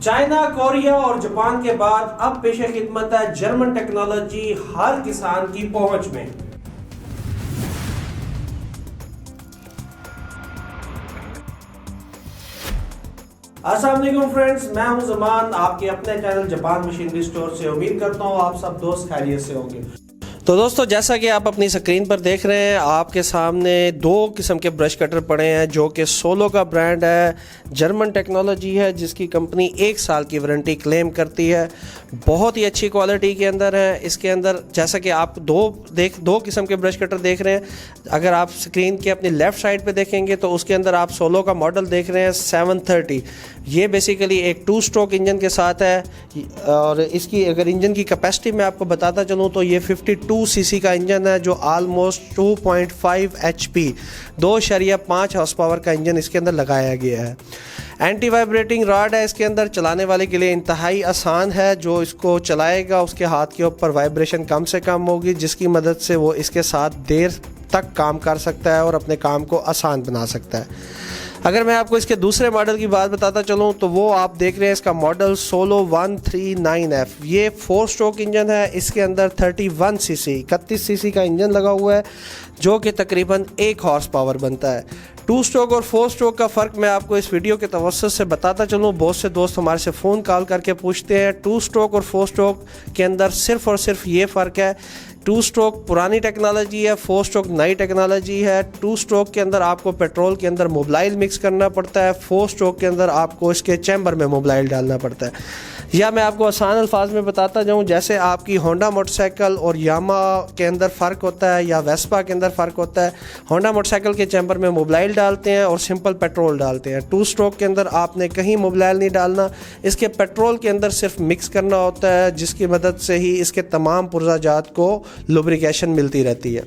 China, Korea और Japan के बाद अब पेशे खिदमत है जर्मन टेक्नोलॉजी हर किसान की पहुंच में। अस्सलाम वालेकुम फ्रेंड्स, मैं हूं जमान, आपके अपने चैनल जापान मशीनरी स्टोर से। उम्मीद करता हूं आप सब दोस्त खैरियत से होंगे। तो दोस्तों, जैसा कि आप अपनी स्क्रीन पर देख रहे हैं, आपके सामने दो किस्म के ब्रश कटर पड़े हैं जो कि सोलो का ब्रांड है, जर्मन टेक्नोलॉजी है, जिसकी कंपनी 1 साल की वारंटी क्लेम करती है। बहुत ही अच्छी क्वालिटी के अंदर है। इसके अंदर जैसा कि आप दो किस्म के ब्रश कटर देख रहे हैं। अगर आप स्क्रीन के अपनी लेफ़्ट साइड पे देखेंगे तो उसके अंदर आप सोलो का मॉडल देख रहे हैं 730। ये बेसिकली एक 2 स्ट्रोक इंजन के साथ है और इसकी अगर इंजन की कैपेसिटी मैं आपको बताता चलूँ तो ये 52 सीसी का इंजन है, जो ऑलमोस्ट 2.5 HP 2.5 हॉर्स पावर का इंजन इसके अंदर लगाया गया है। एंटी वाइब्रेटिंग रॉड है इसके अंदर, चलाने वाले के लिए इंतहाई आसान है। जो इसको चलाएगा उसके हाथ के ऊपर वाइब्रेशन कम से कम होगी, जिसकी मदद से वो इसके साथ देर तक काम कर सकता है और अपने काम को आसान बना सकता है। अगर मैं आपको इसके दूसरे मॉडल की बात बताता चलूँ तो वो आप देख रहे हैं, इसका मॉडल सोलो 139F। ये 4 स्ट्रोक इंजन है। इसके अंदर 31 सीसी 31 सीसी का इंजन लगा हुआ है, जो कि तकरीबन 1 हॉर्स पावर बनता है। 2 स्ट्रोक और 4 स्ट्रोक का फ़र्क मैं आपको इस वीडियो के तवज्जुह से बताता चलूँ। बहुत से दोस्त हमारे से फ़ोन कॉल करके पूछते हैं। 2 स्ट्रोक और 4 स्ट्रोक के अंदर सिर्फ़ और सिर्फ ये फ़र्क है, 2 स्ट्रोक पुरानी टेक्नोलॉजी है, 4 स्ट्रोक नई टेक्नोलॉजी है। 2 स्ट्रोक के अंदर आपको पेट्रोल के अंदर मोबिलाइल मिक्स करना पड़ता है, 4 स्ट्रोक के अंदर आपको इसके चैम्बर में मोबिलाइल डालना पड़ता है। या मैं आपको आसान अल्फाज में बताता जाऊँ, जैसे आपकी होंडा मोटरसाइकिल और यामा के अंदर फ़र्क होता है या वेस्पा के अंदर फ़र्क होता है। होंडा मोटरसाइकिल के चैम्बर में मोबिलाइल डालते हैं और सिंपल पेट्रोल डालते हैं। 2 स्ट्रोक के अंदर आपने कहीं मोबिलाइल नहीं डालना, इसके पेट्रोल के अंदर सिर्फ मिक्स करना होता है, जिसकी मदद से ही इसके तमाम पुर्जाजात को लुब्रिकेशन मिलती रहती है।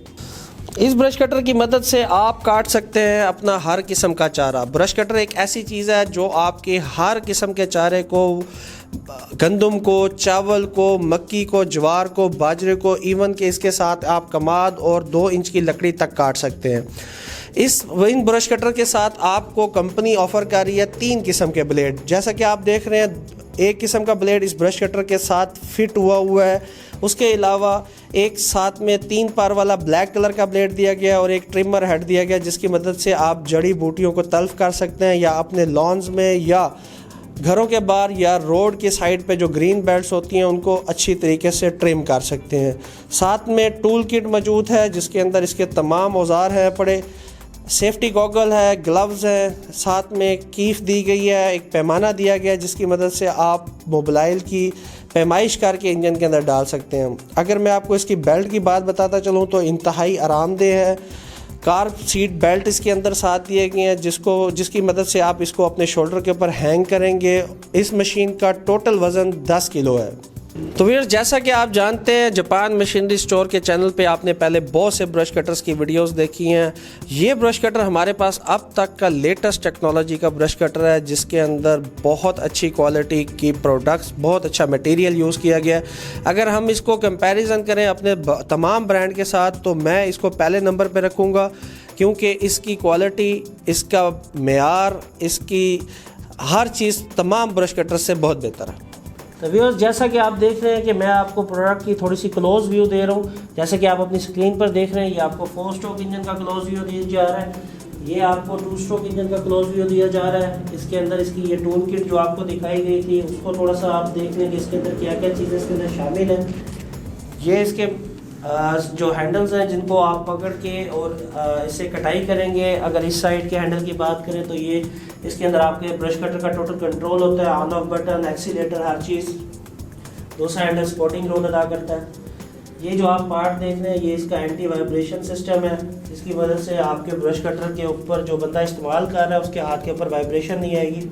इस ब्रश कटर की मदद से आप काट सकते हैं अपना हर किस्म का चारा। ब्रश कटर एक ऐसी चीज़ है जो आपके हर किस्म के चारे को, गंदम को, चावल को, मक्की को, ज्वार को, बाजरे को, इवन के इसके साथ आप कमाद और 2 इंच की लकड़ी तक काट सकते हैं। इन ब्रश कटर के साथ आपको कंपनी ऑफ़र कर रही है 3 किस्म के ब्लेड। जैसा कि आप देख रहे हैं, एक किस्म का ब्लेड इस ब्रश कटर के साथ फिट हुआ है। उसके अलावा एक साथ में 3 पार वाला ब्लैक कलर का ब्लेड दिया गया और एक ट्रिमर हेड दिया गया, जिसकी मदद से आप जड़ी बूटियों को तल्फ कर सकते हैं या अपने लॉन्स में या घरों के बाहर या रोड के साइड पे जो ग्रीन बेल्ट्स होती हैं उनको अच्छी तरीके से ट्रिम कर सकते हैं। साथ में टूल किट मौजूद है, जिसके अंदर इसके तमाम औजार हैं पड़े। सेफ्टी गॉगल है, ग्लव्स हैं, साथ में कीफ दी गई है, एक पैमाना दिया गया है, जिसकी मदद से आप मोबिलाइल की पैमाइश करके इंजन के अंदर डाल सकते हैं। अगर मैं आपको इसकी बेल्ट की बात बताता चलूँ तो इंतहाई आरामदेह है। कार सीट बेल्ट इसके अंदर साथ दिए गए हैं, जिसकी मदद से आप इसको अपने शोल्डर के ऊपर हैंग करेंगे। इस मशीन का टोटल वज़न 10 किलो है। तो व्यूअर्स, जैसा कि आप जानते हैं, जापान मशीनरी स्टोर के चैनल पे आपने पहले बहुत से ब्रश कटर्स की वीडियोस देखी हैं। ये ब्रश कटर हमारे पास अब तक का लेटेस्ट टेक्नोलॉजी का ब्रश कटर है, जिसके अंदर बहुत अच्छी क्वालिटी की प्रोडक्ट्स, बहुत अच्छा मटेरियल यूज़ किया गया है। अगर हम इसको कंपैरिजन करें अपने तमाम ब्रांड के साथ तो मैं इसको पहले नंबर पर रखूँगा, क्योंकि इसकी क्वालिटी, इसका मेयार, इसकी हर चीज़ तमाम ब्रश कटर से बहुत बेहतर है। तो व्यूअर्स, जैसा कि आप देख रहे हैं कि मैं आपको प्रोडक्ट की थोड़ी सी क्लोज व्यू दे रहा हूँ। जैसे कि आप अपनी स्क्रीन पर देख रहे हैं, ये आपको 4 स्ट्रोक इंजन का क्लोज व्यू दिया जा रहा है, ये आपको 2 स्ट्रोक इंजन का क्लोज व्यू दिया जा रहा है। इसके अंदर इसकी ये टूल किट जो आपको दिखाई गई थी, उसको थोड़ा सा आप देख लें कि इसके अंदर क्या क्या चीज़ें इसके अंदर शामिल हैं। ये इसके जो हैंडल्स हैं, जिनको आप पकड़ के और इससे कटाई करेंगे। अगर इस साइड के हैंडल की बात करें तो ये इसके अंदर आपके ब्रश कटर का टोटल कंट्रोल होता है, ऑन ऑफ बटन, एक्सीलेटर, हर चीज़। दूसरा हैंडल स्पोर्टिंग रोल अदा करता है। ये जो आप पार्ट देख रहे हैं, ये इसका एंटी वाइब्रेशन सिस्टम है, जिसकी मदद से आपके ब्रश कटर के ऊपर जो बंदा इस्तेमाल कर रहा है उसके हाथ के ऊपर वाइब्रेशन नहीं आएगी।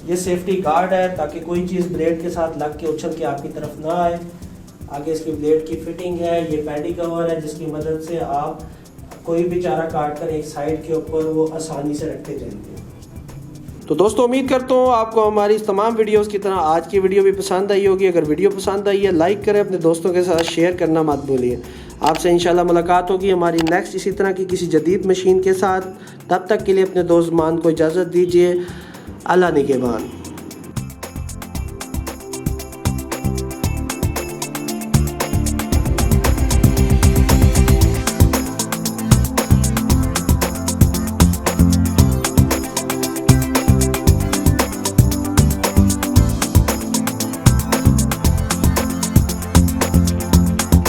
ये सेफ्टी गार्ड है, ताकि कोई चीज़ ब्लेड के साथ लग के उछल के आपकी तरफ ना आए। आगे इसकी ब्लेड की फिटिंग है। ये पैडी कवर है, जिसकी मदद से आप कोई भी चारा काट कर एक साइड के ऊपर वो आसानी से रखते जाएंगे। तो दोस्तों उम्मीद करता हूँ आपको हमारी इस तमाम वीडियोस की तरह आज की वीडियो भी पसंद आई होगी। अगर वीडियो पसंद आई है लाइक करें, अपने दोस्तों के साथ शेयर करना मत भूलिए। आपसे इंशाल्लाह मुलाकात होगी हमारी नेक्स्ट इसी तरह की किसी जदीद मशीन के साथ। तब तक के लिए अपने दोस्त मान को इजाज़त दीजिए। अल्लाह निगहबान।